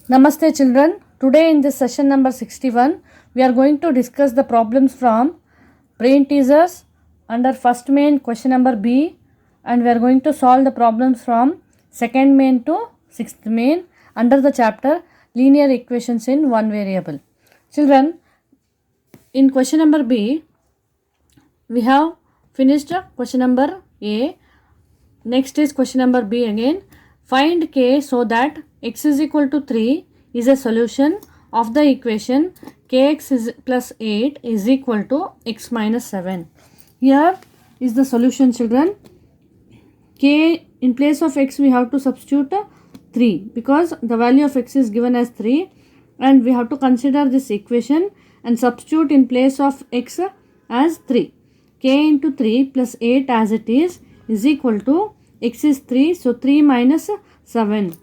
Namaste children. Today in this session number 61, we are going to discuss the problems from brain teasers under first main question number B, and we are going to solve the problems from second main to sixth main under the chapter linear equations in one variable. Children, in question number B, we have finished question number A. Next is question number B again. Find k so that x is equal to 3 is a solution of the equation kx is plus 8 is equal to x minus 7. Here is the solution, children. K, in place of x we have to substitute 3 because the value of x is given as 3, and we have to consider this equation and substitute in place of x as 3. K into 3 plus 8 as it is equal to x is 3, so 3 minus 7.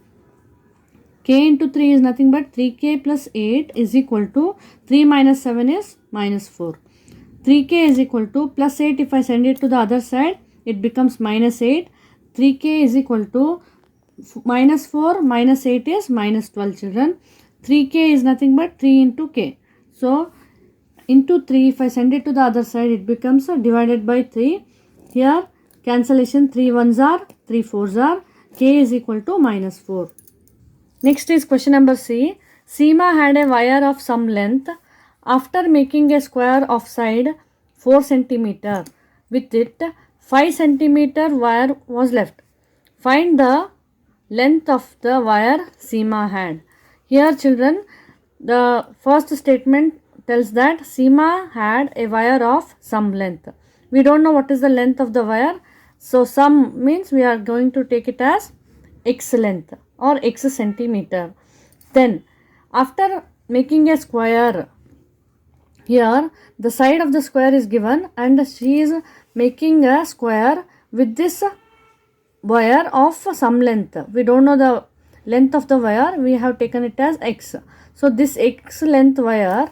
K into 3 is nothing but 3k plus 8 is equal to 3 minus 7 is minus 4. 3k is equal to plus 8, if I send it to the other side it becomes minus 8. 3k is equal to minus 4 minus 8 is minus 12, children. 3k is nothing but 3 into k. So into 3, if I send it to the other side it becomes divided by 3. Here cancellation, 3 ones are, 3 fours are, k is equal to minus 4. Next is question number C. Seema had a wire of some length. After making a square of side 4 cm, with it 5 cm wire was left. Find the length of the wire Seema had. Here children, the first statement tells that Seema had a wire of some length. We don't know what is the length of the wire. So some means we are going to take it as x length or x centimeter. Then after making a square, here the side of the square is given and she is making a square with this wire of some length. We don't know the length of the wire, we have taken it as x. So this x length wire,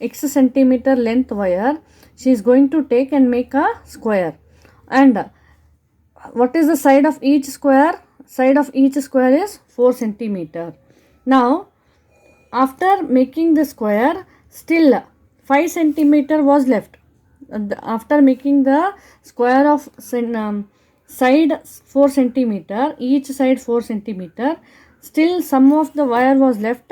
x centimeter length wire, she is going to take and make a square. And what is the side of each square? Side of each square is 4 centimeter. Now after making the square, still 5 centimeter was left. After making the square of side 4 centimeter, each side 4 centimeter, still some of the wire was left,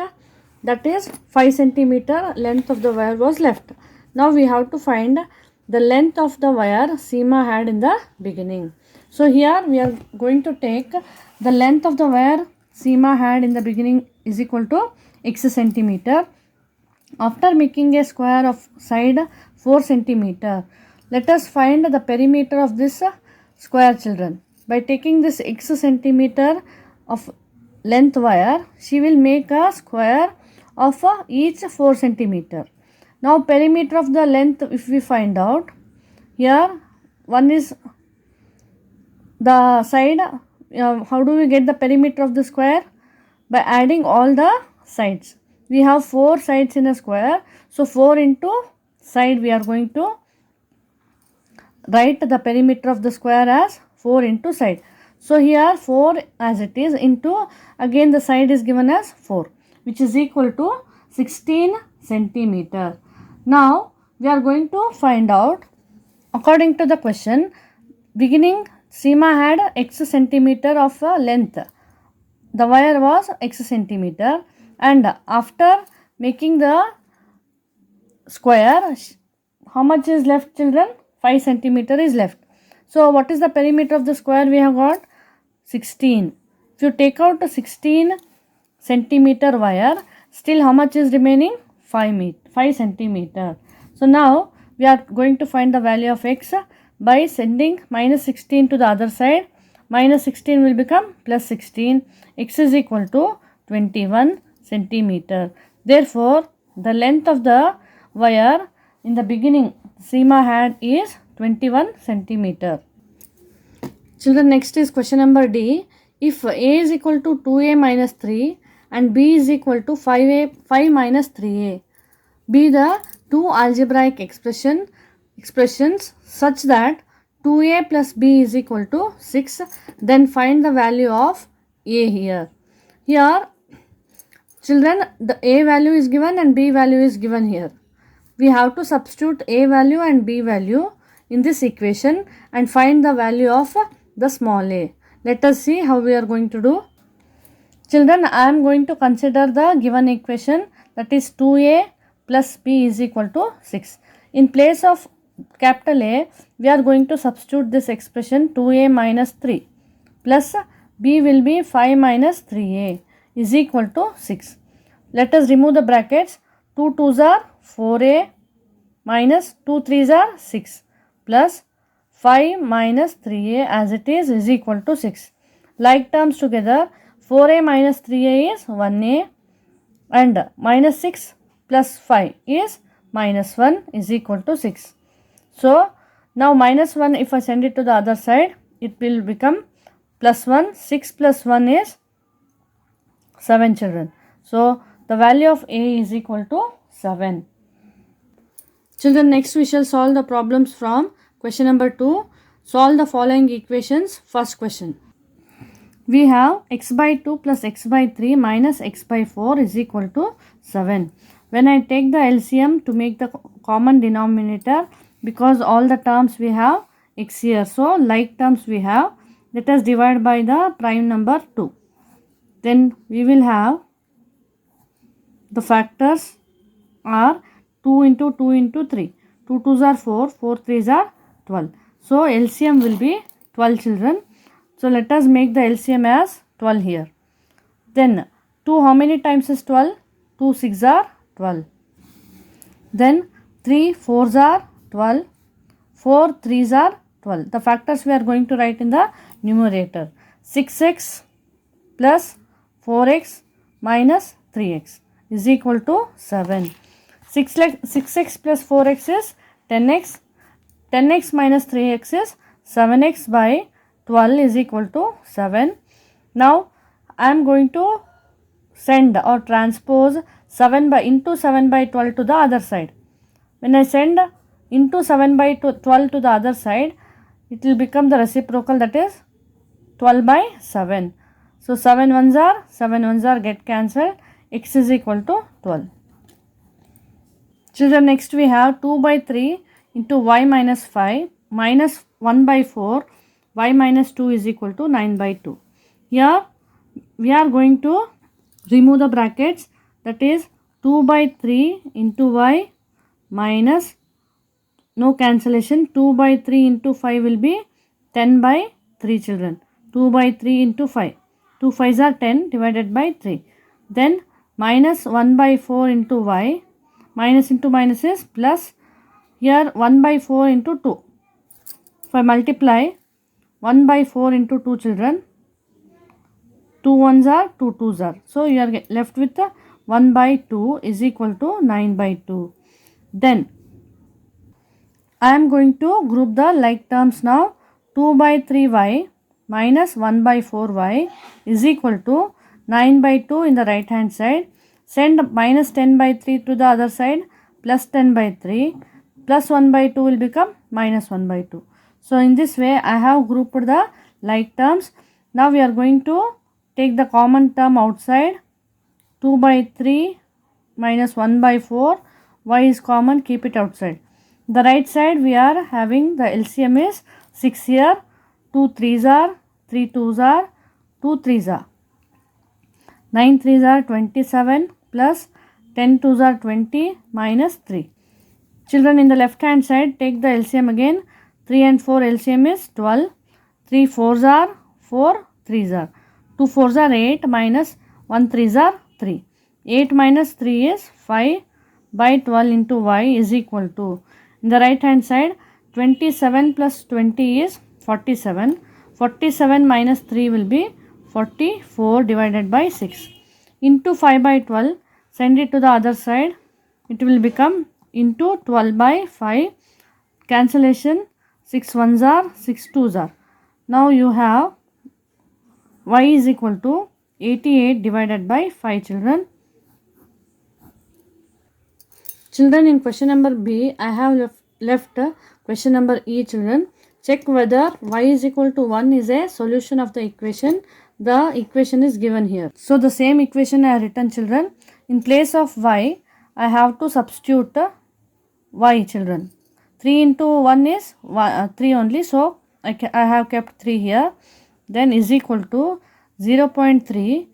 that is 5 centimeter length of the wire was left. Now we have to find the length of the wire Seema had in the beginning. So here we are going to take the length of the wire Seema had in the beginning is equal to x centimeter. After making a square of side 4 centimeter, let us find the perimeter of this square, children. By taking this x centimeter of length wire, she will make a square of each 4 centimeter. Now perimeter of the length, if we find out, here one is the side. How do we get the perimeter of the square? By adding all the sides. We have 4 sides in a square, so 4 into side we are going to write the perimeter of the square as 4 into side. So here 4 as it is into, again the side is given as 4, which is equal to 16 centimeter. Now we are going to find out, according to the question, beginning Seema had x centimeter of length. The wire was x centimeter, and after making the square, how much is left, children? 5 centimeter is left. So what is the perimeter of the square we have got? 16. If you take out the 16 centimeter wire, still how much is remaining? 5 centimeter. So now we are going to find the value of x by sending minus 16 to the other side. Minus 16 will become plus 16. X is equal to 21 centimeter. Therefore, the length of the wire in the beginning Seema had is 21 centimeter. Children, next is question number D. If A is equal to 2A minus 3 and B is equal to 5 minus 3A, be the two algebraic expressions such that 2A plus B is equal to 6, then find the value of A here. Here Children, the A value is given and B value is given here. We have to substitute A value and B value in this equation and find the value of the small a. Let us see how we are going to do. Children, I am going to consider the given equation, that is 2a plus b is equal to 6. In place of capital A, we are going to substitute this expression 2a minus 3 plus b will be 5 minus 3a is equal to 6. Let us remove the brackets. 2 2s are 4a minus 2 3s are 6 plus 5 minus 3a as it is equal to 6. Like terms together, 4a minus 3a is 1a and minus 6 plus 5 is minus 1 is equal to 6. So, now minus 1, if I send it to the other side, it will become plus 1. 6 plus 1 is 7, children. So, the value of a is equal to 7. Children, next we shall solve the problems from question number 2. Solve the following equations. First question. We have x by 2 plus x by 3 minus x by 4 is equal to 7. When I take the LCM to make the common denominator, because all the terms we have x here, so like terms we have, let us divide by the prime number 2. Then we will have the factors are 2 into 2 into 3. 2 2s are 4, 4 3s are 12. So LCM will be 12, children. So let us make the LCM as 12 here. Then 2 how many times is 12? 2 6 are 12. Then 3 4s are 12. 4 3s are 12. The factors we are going to write in the numerator. 6x plus 4x minus 3x is equal to 7. 6x plus 4x is 10x. 10x minus 3x is 7x by 12 is equal to 7. Now I am going to send or transpose 7 by into 7 by 12 to the other side. When I send into 7 by 12 to the other side, it will become the reciprocal, that is 12 by 7. So 7 ones are get cancelled. X is equal to 12. Children, next we have 2 by 3 into y minus 5 minus 1 by 4 y minus 2 is equal to 9 by 2. Here we are going to remove the brackets, that is 2 by 3 into y minus, no cancellation, 2 by 3 into 5 will be 10 by 3, children. 2 by 3 into 5. 2 5s are 10 divided by 3. Then minus 1 by 4 into y. Minus into minus is plus. Here 1 by 4 into 2. If I multiply 1 by 4 into 2, children, 2 ones are 2 twos are. So you are left with 1 by 2 is equal to 9 by 2. Then I am going to group the like terms now. 2 by 3y minus 1 by 4y is equal to 9 by 2 in the right hand side. Send minus 10 by 3 to the other side, plus 10 by 3, plus 1 by 2 will become minus 1 by 2. So in this way I have grouped the like terms. Now we are going to take the common term outside. 2 by 3 minus 1 by 4, y is common, keep it outside. The right side we are having the LCM is 6 here. 2 3s are, 3 2s are, 2 3s are. 9 3s are 27 plus 10 2s are 20 minus 3. Children, in the left hand side take the LCM again. 3 and 4 LCM is 12. 3 4s are, 4 3s are. 2 4s are 8 minus 1 3s are 3. 8 minus 3 is 5 by 12 into y is equal to, in the right hand side, 27 plus 20 is 47. 47 minus 3 will be 44 divided by 6. Into 5 by 12, send it to the other side. It will become into 12 by 5. Cancellation, 6 ones are, 6 twos are. Now you have y is equal to 88 divided by 5, children. Children, in question number B, I have left question number E, children. Check whether y is equal to 1 is a solution of the equation. the equation is given here. So the same equation I have written, children. In place of y, I have to substitute y, children. 3 into 1 is 3 only, so I have kept 3 here. Then is equal to 0.3,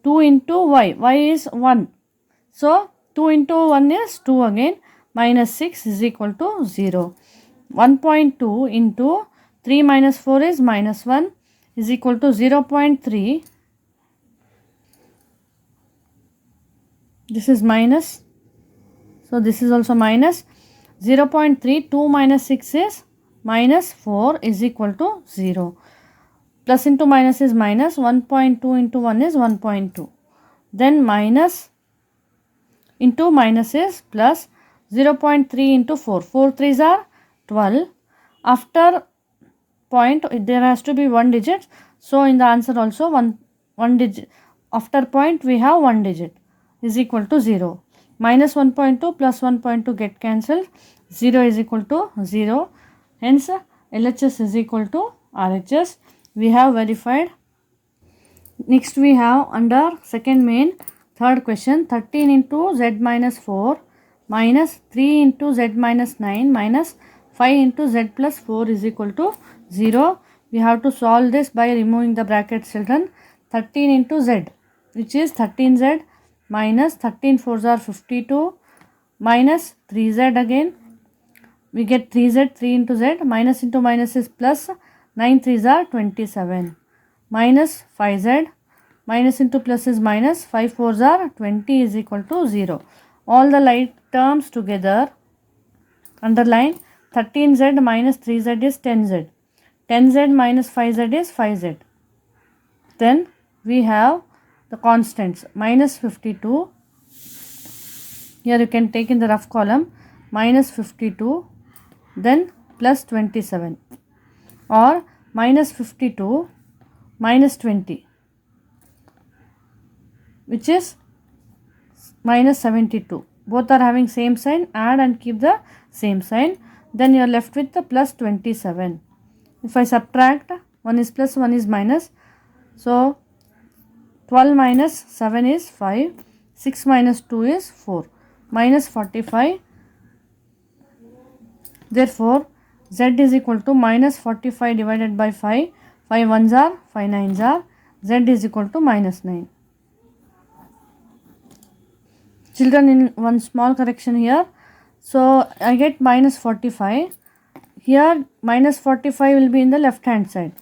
2 into y is 1. So 2 into 1 is 2 again, minus 6 is equal to 0. 1.2 into 3 minus 4 is minus 1 is equal to 0.3. This is minus. So this is also minus. 0.3, 2 minus 6 is minus 4 is equal to 0. Plus into minus is minus. 1.2 into 1 is 1.2. Then minus into minus is plus. 0.3 into 4. 4 3s are 12. After point there has to be one digit. So in the answer also one digit. After point we have one digit is equal to 0. Minus 1.2 plus 1.2 get cancelled. 0 is equal to 0. Hence LHS is equal to RHS. We have verified. Next we have under second main third question, 13 into z minus 4 minus 3 into z minus 9 minus 5 into z plus 4 is equal to 0. We have to solve this by removing the brackets, children. 13 into z, which is 13z minus 13 4s are 52 minus 3z again. We get 3z, 3 into z, minus into minus is plus, 9 3s are 27 minus 5z, minus into plus is minus, 5 4s are 20 is equal to 0. All the like terms together, underline. 13z minus 3z is 10z. 10z minus 5z is 5z. Then we have the constants. Minus 52. Here you can take in the rough column. Minus 52. Then plus 27. Or minus 52 minus 20. Which is minus 72. Both are having same sign. Add and keep the same sign. Then you are left with the plus 27. If I subtract, 1 is plus, 1 is minus. So 12 minus 7 is 5. 6 minus 2 is 4. Minus 45. Therefore, z is equal to minus 45 divided by 5. 5 1s are, 5 9s are. Z is equal to minus 9. Children, in one small correction here. So I get minus 45. Here minus 45 will be in the left hand side.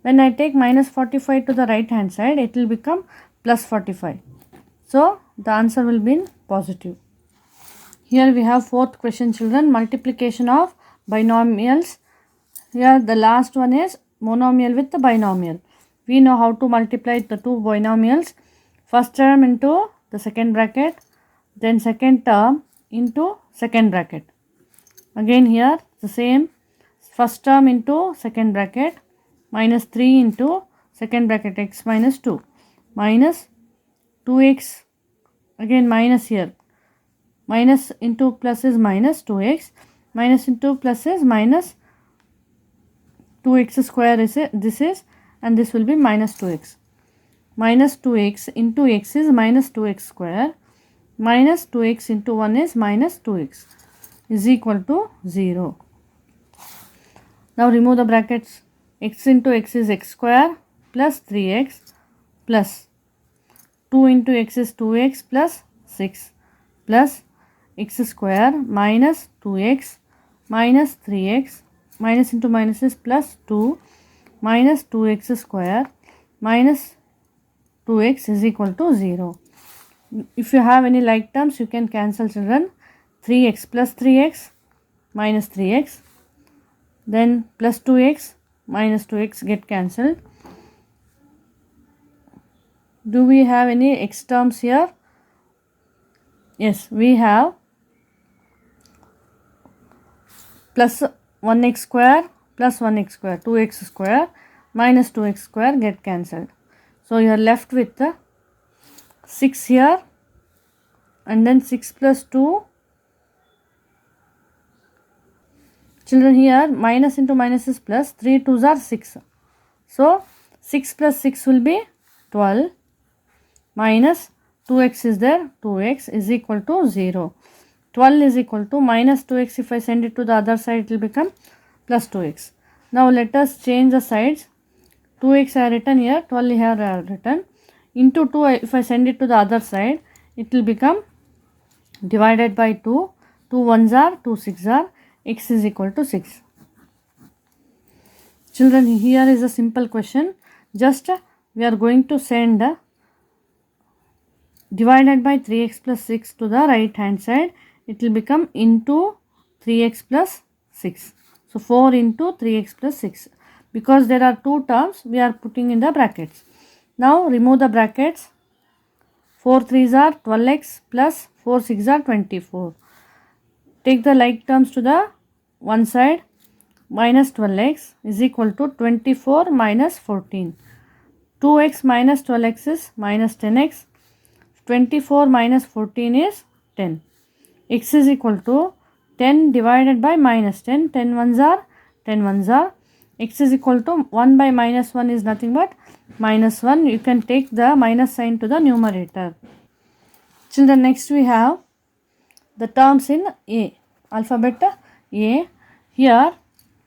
When I take minus 45 to the right hand side, it will become plus 45. So the answer will be in positive. Here we have fourth question, children. Multiplication of binomials. Here the last one is monomial with the binomial. We know how to multiply the two binomials. First term into the second bracket. Then second term into second bracket. Again here the same. First term into second bracket. Minus 3 into second bracket x minus 2. Minus 2x. Again minus here. Minus into plus is minus 2x. Minus into plus is minus 2x square is this is, and this will be minus 2x. Minus 2x into x is minus 2x square. Minus 2x into 1 is minus 2x is equal to 0. Now remove the brackets. X into x is x square plus 3x plus 2 into x is 2x plus 6 plus x square minus 2x minus 3x, minus into minus is plus 2 minus 2x square minus 2x is equal to 0. If you have any like terms, you can cancel, children. 3x plus 3x minus 3x, then plus 2x minus 2x get cancelled. Do we have any x terms here? Yes, we have plus 1x square plus 1x square, 2x square minus 2x square get cancelled. So you are left with 6 here, and then 6 plus 2. Children, here minus into minus is plus. 3 2s are 6. So 6 plus 6 will be 12 minus 2x is there, 2x is equal to 0. 12 is equal to minus 2x. If I send it to the other side, it will become plus 2x. Now let us change the sides. 2x I have written here, 12 here I have written. Into 2, if I send it to the other side, it will become divided by 2. 2 ones are, 2 6 are, x is equal to 6. Children, here is a simple question. Just we are going to send divided by 3x plus 6 to the right hand side. It will become into 3x plus 6. So 4 into 3x plus 6. Because there are two terms, we are putting in the brackets. Now remove the brackets. 4 3s are 12x plus 4 6 are 24. Take the like terms to the one side. Minus 12x is equal to 24 minus 14. 2x minus 12x is minus 10x. 24 minus 14 is 10. X is equal to 10 divided by minus 10. 10 ones are, 10 ones are. X is equal to 1 by minus 1 is nothing but minus 1. You can take the minus sign to the numerator. Children, next we have the terms in A. Alphabet A. Here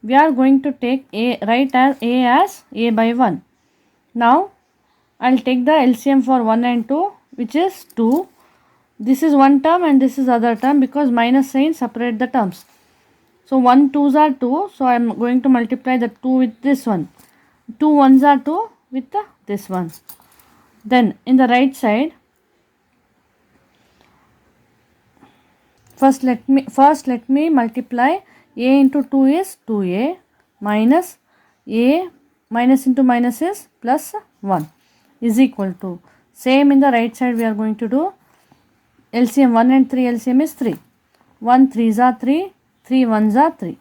we are going to take A, write as A as A by 1. Now I will take the LCM for 1 and 2, which is 2. This is one term and this is other term, because minus sign separate the terms. So 1 2s are 2. So I am going to multiply the 2 with this one. 2 1s are 2 with this one. Then in the right side, first let me multiply. A into 2 is 2a minus a minus into minus is plus 1 is equal to, same in the right side we are going to do. LCM 1 and 3 LCM is 3. 1 3s are 3, 3 1s are 3.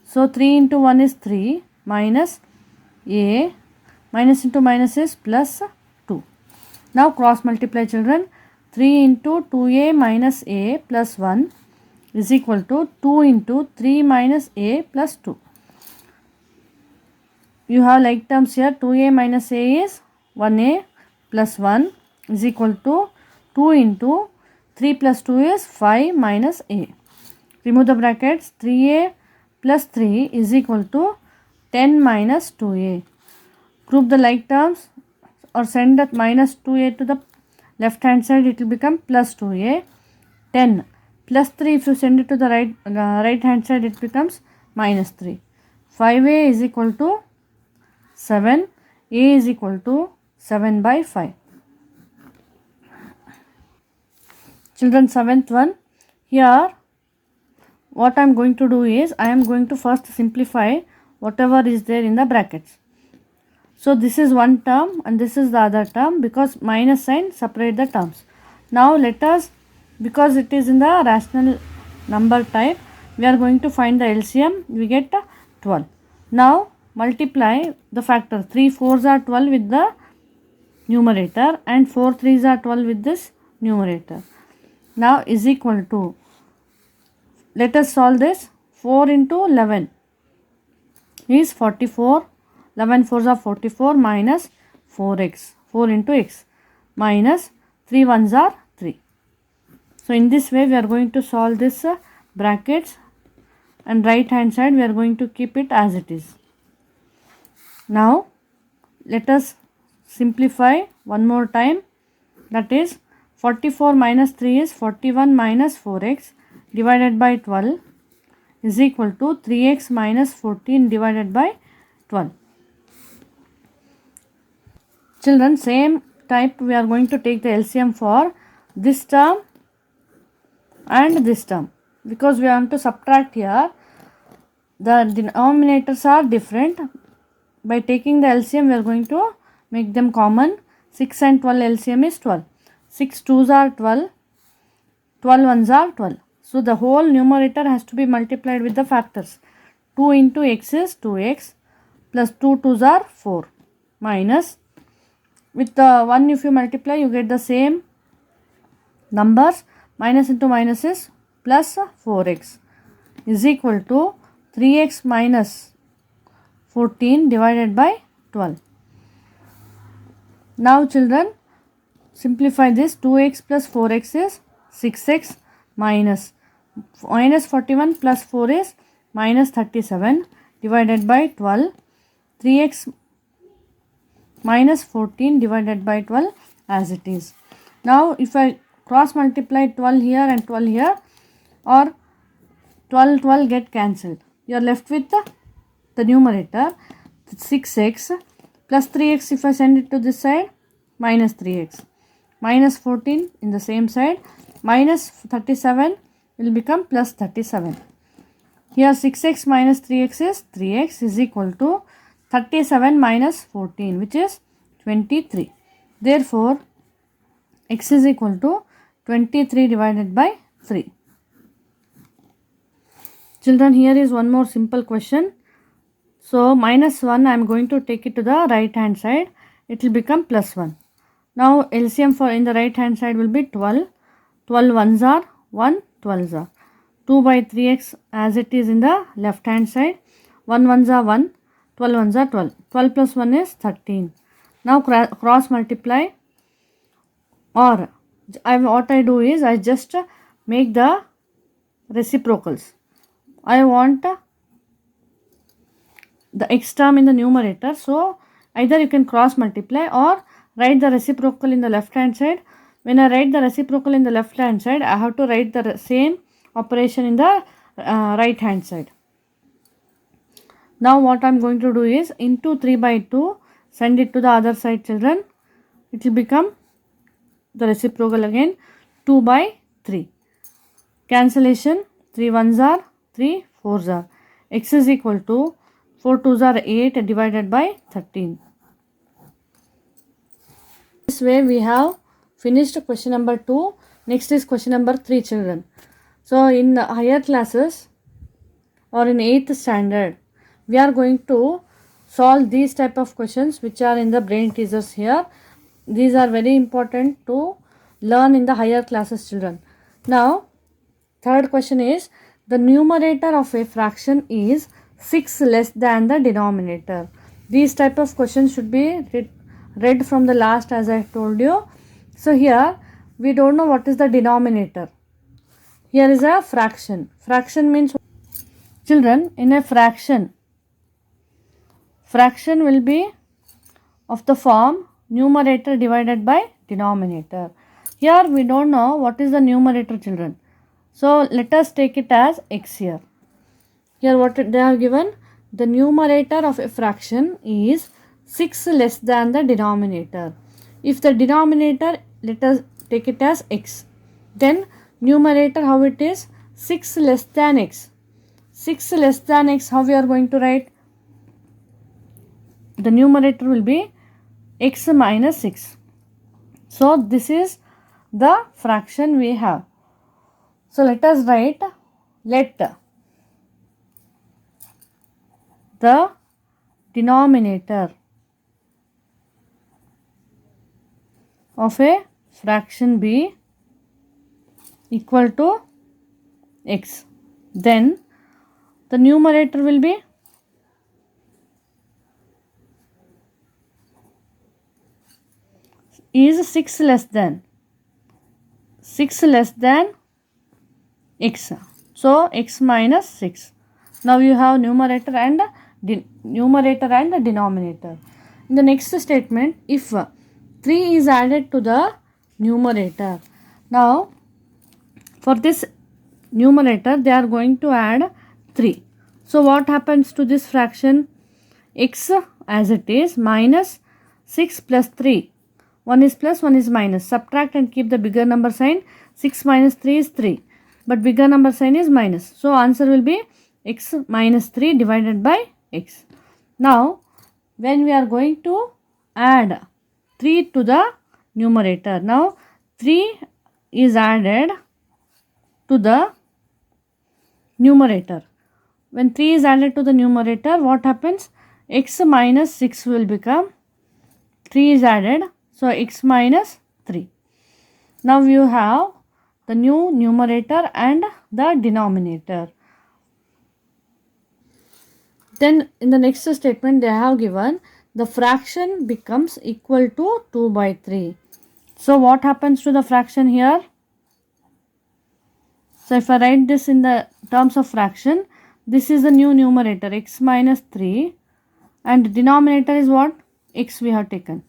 So 3 into 1 is 3 minus a minus into minus is plus 2. Now cross multiply, children. 3 into 2a minus a plus 1 is equal to 2 into 3 minus a plus 2. You have like terms here. 2a minus a is 1a plus 1 is equal to 2 into 3 plus 2 is 5 minus a. Remove the brackets. 3a plus 3 is equal to 10 minus 2a. Group the like terms or send that minus 2a to the left hand side. It will become plus 2a. 10 plus 3, if you send it to the right hand side, it becomes minus 3. 5a is equal to 7. A is equal to 7 by 5. Children, seventh one. Here what I am going to do is, I am going to first simplify whatever is there in the brackets. So this is one term and this is the other term, because minus sign separate the terms. Now let us, because it is in the rational number type, we are going to find the LCM. We get 12. Now multiply the factor. 3 4s are 12 with the numerator and 4 3s are 12 with this numerator. Now is equal to, let us solve this. 4 into 11 is 44. 11 4s are 44 minus 4x. 4 into x minus 3 1s are 3. So in this way we are going to solve this brackets, and right hand side we are going to keep it as it is. Now let us simplify one more time. That is 44 minus 3 is 41 minus 4x divided by 12 is equal to 3x minus 14 divided by 12. Children, same type we are going to take the LCM for this term and this term, because we want to subtract here. The denominators are different. By taking the LCM, we are going to make them common. 6 and 12 LCM is 12. 6 2s are 12. 12 1s are 12. So the whole numerator has to be multiplied with the factors. 2 into x is 2x plus 2 2s are 4 minus, with the 1 if you multiply you get the same numbers. Minus into minus is plus 4x is equal to 3x minus 14 divided by 12. Now children, simplify this. 2x plus 4x is 6x minus 41 plus 4 is minus 37 divided by 12. 3x minus 14 divided by 12 as it is. Now if I cross multiply 12 here and 12 here, or 12 get cancelled, you are left with the numerator 6x plus 3x. If I send it to this side, minus 3x, minus 14 in the same side, minus 37 will become plus 37. Here 6x minus 3x is 3x is equal to 37 minus 14, which is 23. Therefore, x is equal to 23 divided by 3. Children, here is one more simple question. So, minus 1 I am going to take it to the right hand side. It will become plus 1. Now, LCM for in the right hand side will be 12. 12 ones are 1, 12s are 2 by 3x as it is in the left hand side. 1 ones are 1, 12 ones are 12. 12 plus 1 is 13. Now, cross multiply, or what I do is I just make the reciprocals. I want the x term in the numerator, so either you can cross multiply or write the reciprocal in the left hand side. When I write the reciprocal in the left hand side, I have to write the same operation in the right hand side. Now what I am going to do is into 3 by 2, send it to the other side children. It will become the reciprocal again, 2 by 3. Cancellation, 3 ones are 3, 4s are. X is equal to 4 2s are 8 divided by 13. This way we have finished question number 2. Next is question number 3 children. So in the higher classes or in 8th standard, we are going to solve these type of questions which are in the brain teasers here. These are very important to learn in the higher classes children. Now third question is, the numerator of a fraction is 6 less than the denominator. These type of questions should be read from the last as I told you. So here we don't know what is the denominator. Here is a fraction. Fraction means, children, in a fraction will be of the form numerator divided by denominator. Here we don't know what is the numerator children. So let us take it as x here. Here what they have given, the numerator of a fraction is 6 less than the denominator. If the denominator, let us take it as x, then numerator how it is, 6 less than x. 6 less than x, how we are going to write? The numerator will be x minus 6. So this is the fraction we have. So let us write, let the denominator of a fraction be equal to x. Then the numerator will be is 6 less than x. So x minus 6. Now you have numerator and denominator. In the next statement, if 3 is added to the numerator, now for this numerator they are going to add 3. So what happens to this fraction? X as it is minus 6 plus 3. 1 is plus, 1 is minus. Subtract and keep the bigger number sign. 6 minus 3 is 3. But bigger number sign is minus. So answer will be x minus 3 divided by x. Now when we are going to add 3 to the numerator, now 3 is added to the numerator. When 3 is added to the numerator, what happens? X minus 6 will become, 3 is added, so x minus 3. Now you have the new numerator and the denominator. Then in the next statement they have given the fraction becomes equal to 2 by 3. So what happens to the fraction here? So if I write this in the terms of fraction, this is the new numerator x minus 3 and denominator is what? X we have taken.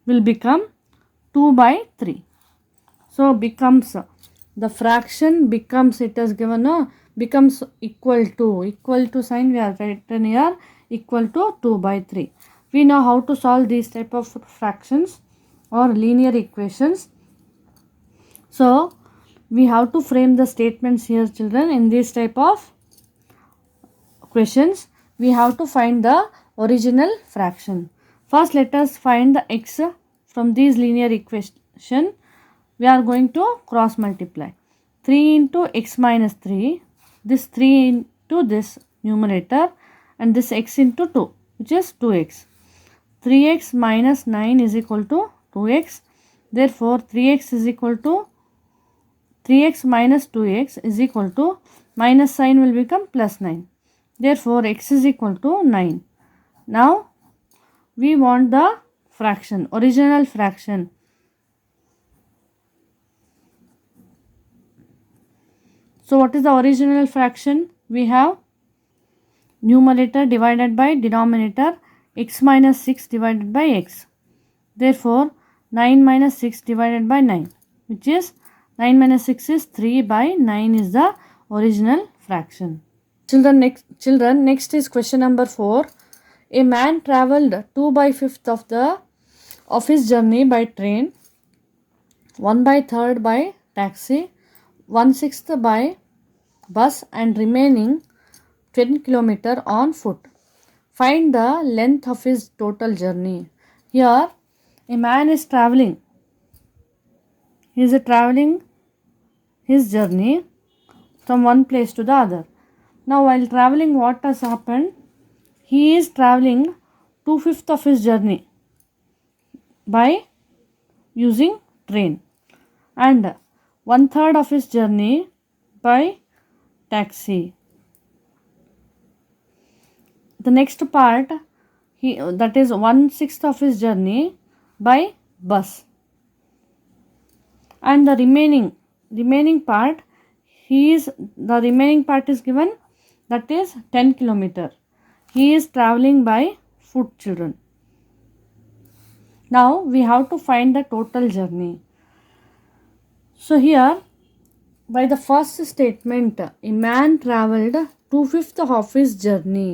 Will become 2 by 3. So becomes, the fraction becomes, it is given, becomes equal to sign we have written here, equal to 2 by 3. We know how to solve these type of fractions or linear equations. So we have to frame the statements here, children. In this type of questions we have to find the original fraction. First let us find the x from these linear equation. We are going to cross multiply 3 into x minus 3, this 3 into this numerator and this x into 2, which is 2x. 3x minus 9 is equal to 2x. Therefore 3x is equal to 3x minus 2x is equal to, minus sign will become plus 9. Therefore x is equal to 9. Now we want the fraction, original fraction. So what is the original fraction? We have numerator divided by denominator, x minus 6 divided by x. Therefore 9 minus 6 divided by 9, which is 9 minus 6 is 3 by 9 is the original fraction. Children, next is question number 4. A man travelled 2 by 5th of his journey by train, 1 by 3rd by taxi, 1/6 by bus and remaining 10 km on foot. Find the length of his total journey. Here a man is travelling. He is travelling his journey from one place to the other. Now while travelling, what has happened? He is travelling 2/5 of his journey by using train and 1/3 of his journey by taxi. The next part, that is 1/6 of his journey by bus, and the remaining part is given, that is 10 km. He is travelling by foot, children. Now we have to find the total journey. So here by the first statement, a man travelled 2/5 of his journey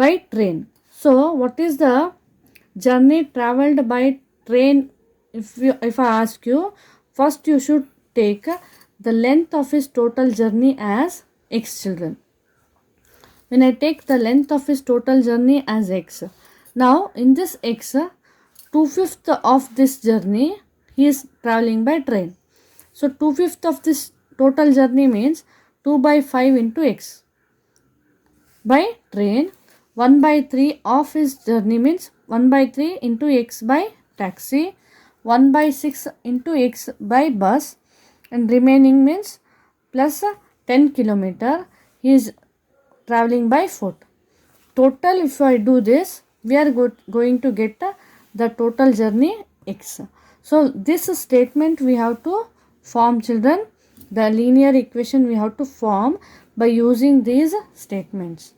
by train. So what is the journey travelled by train? If I ask you, first you should take the length of his total journey as x, children. When I take the length of his total journey as x, now in this x, 2/5 of this journey he is travelling by train. So 2/5 of this total journey means 2 by 5 into x. By train, 1 by 3 of his journey means 1 by 3 into x by taxi, 1 by 6 into x by bus, and remaining means plus 10 km he is travelling by foot. Total, if I do this, we are going to get the total journey x. So this statement we have to form, children. The linear equation we have to form by using these statements.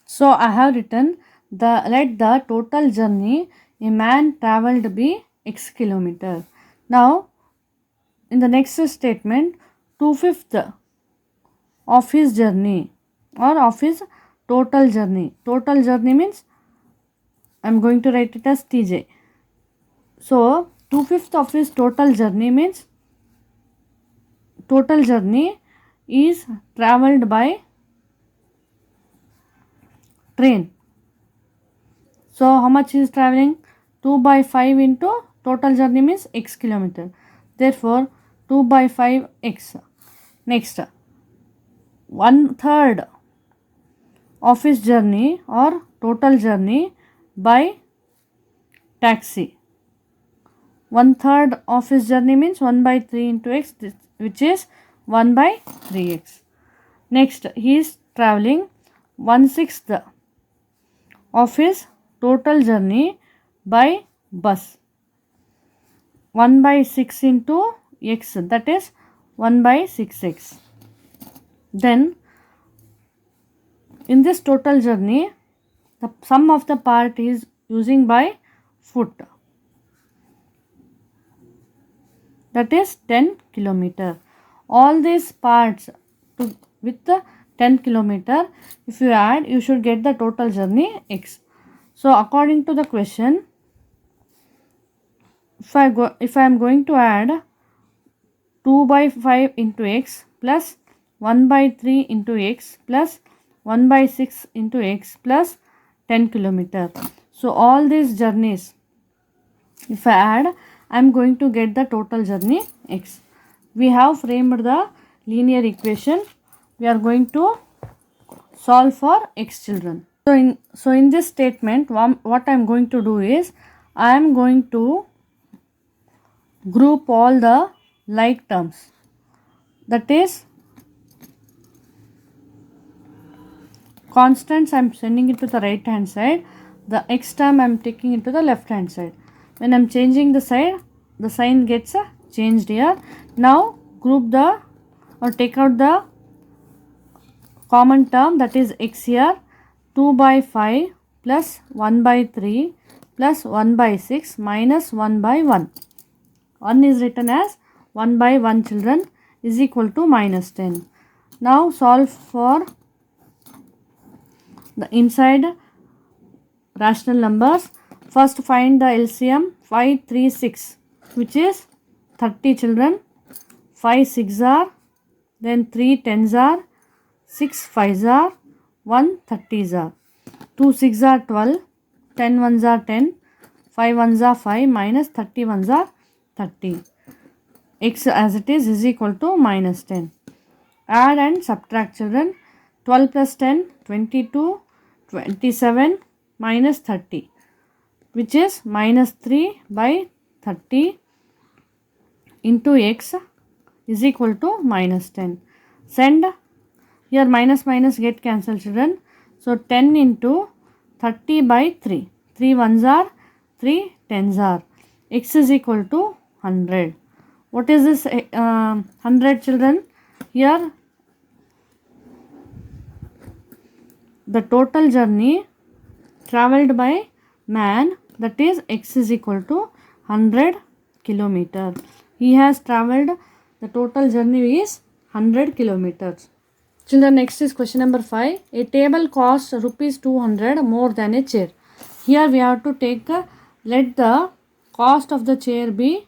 So I have written, let the total journey a man travelled be x km. Now in the next statement, 2/5 of his journey or of his total journey. Total journey means I am going to write it as Tj. So 2/5 of his total journey means total journey is travelled by train. So how much is travelling? 2 by 5 into total journey means x km. Therefore 2 by 5 x. Next, 1/3 of his journey or total journey by taxi. 1/3 of his journey means 1 by 3 into x, which is 1 by 3x. Next, he is travelling 1/6 of his total journey by bus. 1 by 6 into x, that is 1 by 6x. Then in this total journey, the sum of the part is using by foot, that is 10 kilometer. All these parts with the 10 kilometer, if you add, you should get the total journey x. So according to the question, if I am going to add 2 by 5 into x plus 1 by 3 into x plus 1 by 6 into x plus 10 kilometer. So all these journeys, if I add, I am going to get the total journey x. We have framed the linear equation. We are going to solve for x children. So in this statement, what I am going to do is, I am going to group all the like terms, that is constants I am sending it to the right hand side, the x term I am taking it to the left hand side. When I am changing the side, the sign gets changed here. Now group the or take out the common term, that is x here. 2 by 5 plus 1 by 3 plus 1 by 6 minus 1 by 1. 1 is written as 1 by 1 children is equal to minus 10. Now solve for the inside rational numbers. First find the LCM. 5 3 6, which is 30 children. 5 6 are, then 3 10s are, 6 5s are, 1 30s are. 2 6 are 12, 10 1s are 10, 5 1s are 5, minus 30 1s are 30. X as it is equal to minus 10. Add and subtract children. 12 plus 10, 22, 27 minus 30, which is minus 3 by 30 into x is equal to minus 10. Send. Here minus minus get cancelled children. So 10 into 30 by 3. 3 1s are, 3 10s are. X is equal to 100. What is this 100 children? Here the total journey travelled by man, that is x is equal to 100 kilometer. He has travelled, the total journey is 100 kilometers. Children, next is question number 5. A table costs rupees 200 more than a chair. Here we have to take, let the cost of the chair be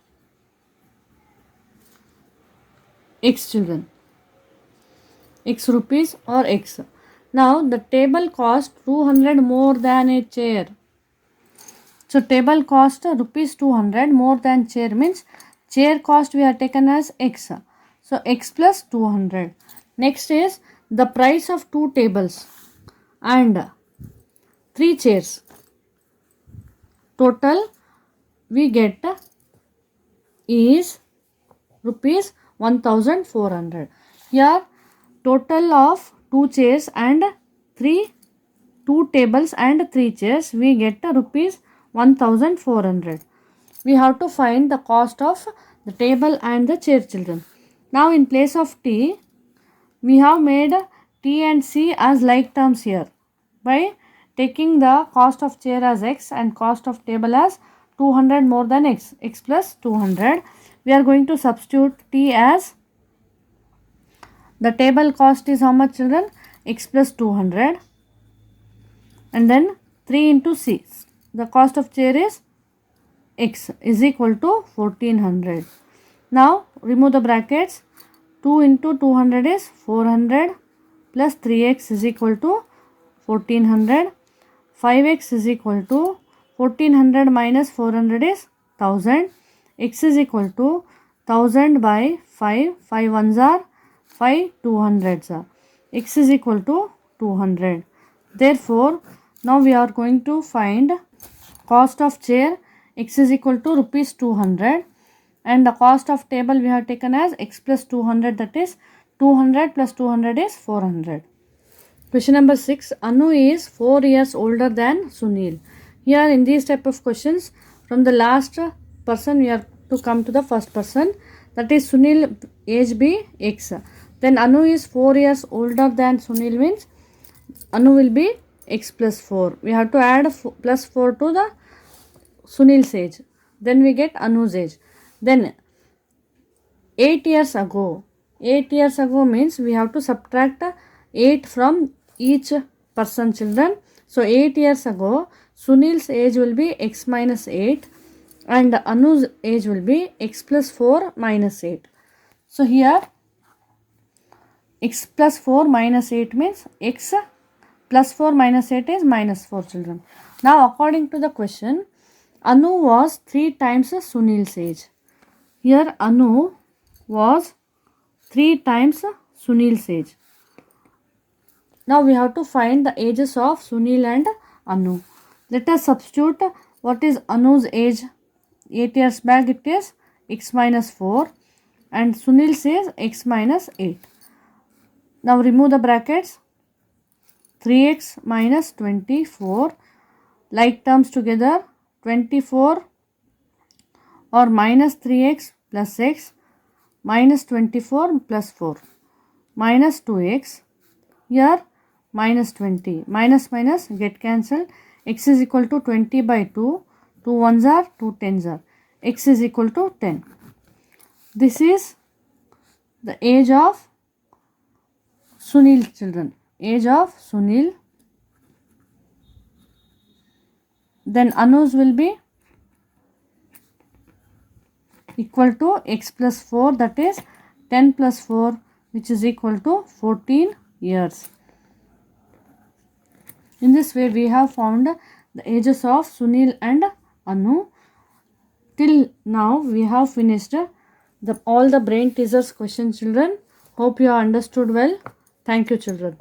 x children, x rupees or x. Now the table cost 200 more than a chair. So table cost rupees 200 more than chair means chair cost we have taken as x. So x plus 200. Next is the price of 2 tables and 3 chairs. Total we get is rupees 1400. Here total of 2 chairs and 2 tables and 3 chairs, we get rupees 1400. We have to find the cost of the table and the chair children. Now in place of t, we have made t and c as like terms here by taking the cost of chair as x and cost of table as 200 more than x, x plus 200. We are going to substitute t as, the table cost is how much children? X plus 200, and then 3 into c. The cost of chair is x is equal to 1400. Now remove the brackets. 2 into 200 is 400 plus 3x is equal to 1400. 5x is equal to 1400 minus 400 is 1000. X is equal to 1000 by 5. 5 ones are 5 200s are. X is equal to 200. Therefore, now we are going to find cost of chair. X is equal to rupees 200, and the cost of table we have taken as x plus 200, that is 200 plus 200 is 400. Question number 6. Anu is 4 years older than Sunil. Here in these type of questions, from the last person we have to come to the first person, that is Sunil, age be X. Then Anu is 4 years older than Sunil, means Anu will be X plus 4. We have to add plus 4 to the Sunil's age. Then we get Anu's age. Then 8 years ago. 8 years ago means we have to subtract 8 from each person, children. So 8 years ago, Sunil's age will be X minus 8 and Anu's age will be X plus 4 minus 8. So here X plus 4 minus 8 means X plus 4 minus 8 is minus 4, children. Now according to the question, Anu was 3 times Sunil's age. Here Anu was 3 times Sunil's age. Now we have to find the ages of Sunil and Anu. Let us substitute what is Anu's age. 8 years back it is X minus 4 and Sunil's age X minus 8. Now remove the brackets. 3x minus 24, like terms together, 24 or minus 3x plus x minus 24 plus 4 minus 2x, here minus 20, minus minus get cancelled, x is equal to 20 by 2, 2 ones are 2 tens are, x is equal to 10. This is the age of Sunil, children. Age of Sunil. Then Anu's will be equal to x plus 4, that is 10 plus 4, which is equal to 14 years. In this way we have found the ages of Sunil and Anu. Till now we have finished all the brain teasers questions, children. Hope you have understood well. Thank you, children.